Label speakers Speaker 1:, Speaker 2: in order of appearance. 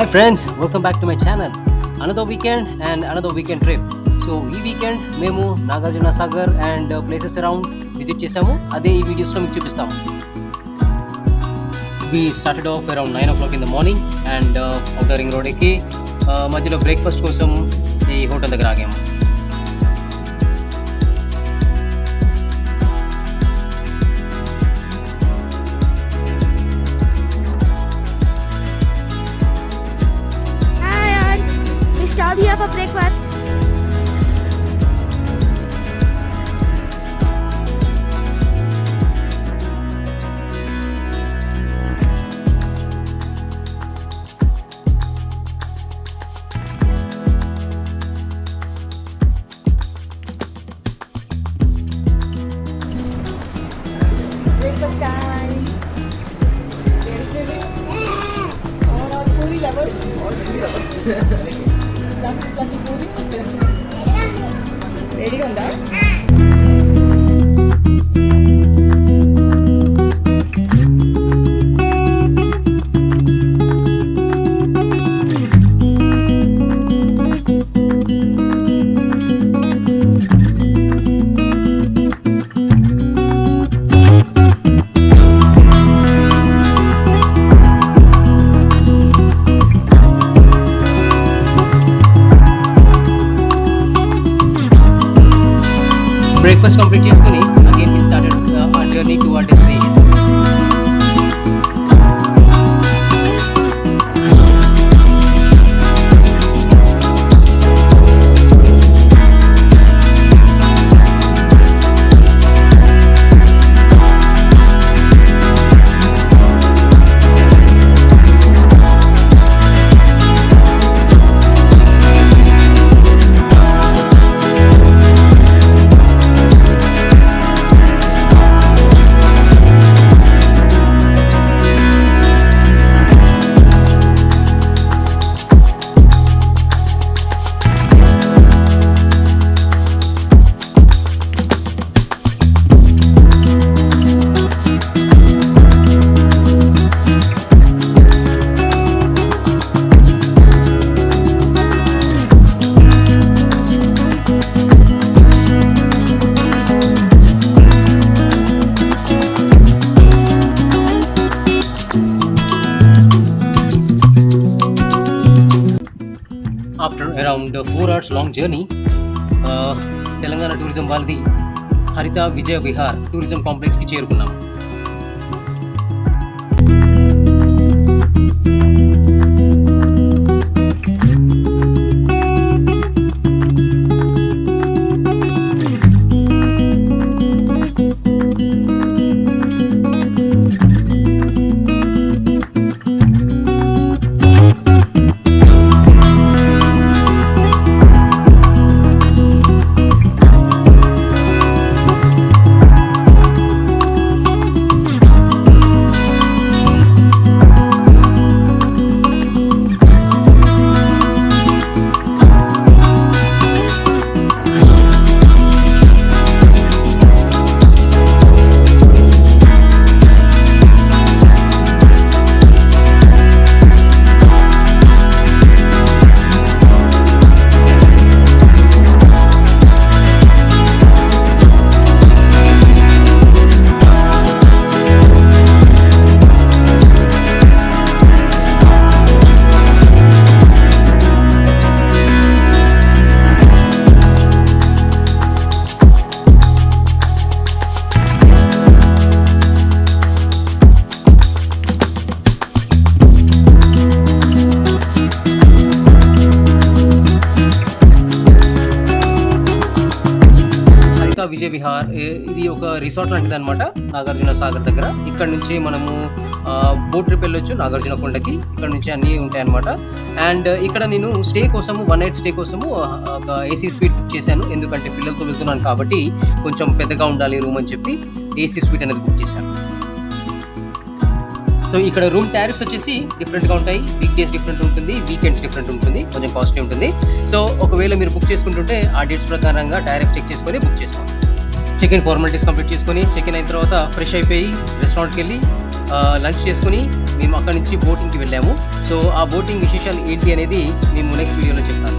Speaker 1: Hi friends, welcome back to my channel. Another weekend and another weekend trip. So ఈ weekend మేము Nagarjuna Sagar and places around visit చేసాము. అదే ఈ వీడియోస్లో మీకు చూపిస్తాము. We started off around 9 o'clock in the morning and outer ring road ఎక్కి మధ్యలో బ్రేక్ఫాస్ట్ కోసం ఈ హోటల్ దగ్గర ఆగాము.
Speaker 2: Hi, Aunt. We stopped here for breakfast.
Speaker 3: Breakfast time. Yes, baby. All our puri lovers. All puri lovers. Fluffy puri. Ready ఉందా?
Speaker 1: Breakfast complete చేసుకుని again we started our journey to our destination. After around 4 hours long journey Telangana tourism వాళ్ళది హరిత విజయ Vihar tourism కాంప్లెక్స్కి చేరుకున్నాము. విజయ్ విహార్ ఇది ఒక resort లాంటిది అనమాట నాగార్జున సాగర్ దగ్గర. ఇక్కడ నుంచి మనము బోట్ ట్రిప్ వెళ్ళొచ్చు నాగార్జున కొండకి. ఇక్కడ నుంచి అన్నీ ఉంటాయి అనమాట. అండ్ ఇక్కడ నేను స్టే కోసము 1 night స్టే కోసము ఒక ఏసీ స్వీట్ బుక్ చేశాను. ఎందుకంటే పిల్లలతో వెళ్తున్నాను కాబట్టి కొంచెం పెద్దగా ఉండాలి రూమ్ అని చెప్పి ఏసీ స్వీట్ అనేది బుక్ చేశాను. సో ఇక్కడ రూమ్ టారిఫ్స్ వచ్చేసి డిఫరెంట్గా ఉంటాయి. వీక్ డేస్ డిఫరెంట్ ఉంటుంది, వీకెండ్స్ డిఫరెంట్ ఉంటుంది, కొంచెం కాస్ట్లీ ఉంటుంది. సో ఒకవేళ మీరు బుక్ చేసుకుంటుంటే ఆ డేట్స్ ప్రకారంగా టారిఫ్ చెక్ చేసుకొని బుక్ చేసుకోండి. చెక్ ఇన్ ఫార్మాలిటీస్ కంప్లీట్ చేసుకొని చెక్ ఇన్ అయిన తర్వాత ఫ్రెష్ అయిపోయి రెస్టారెంట్కి వెళ్ళి లంచ్ చేసుకుని మేము అక్కడి నుంచి బోటింగ్కి వెళ్ళాము. సో ఆ బోటింగ్ విశేషాలు ఏంటి అనేది మేము నెక్స్ట్ వీడియోలో చెప్తాను.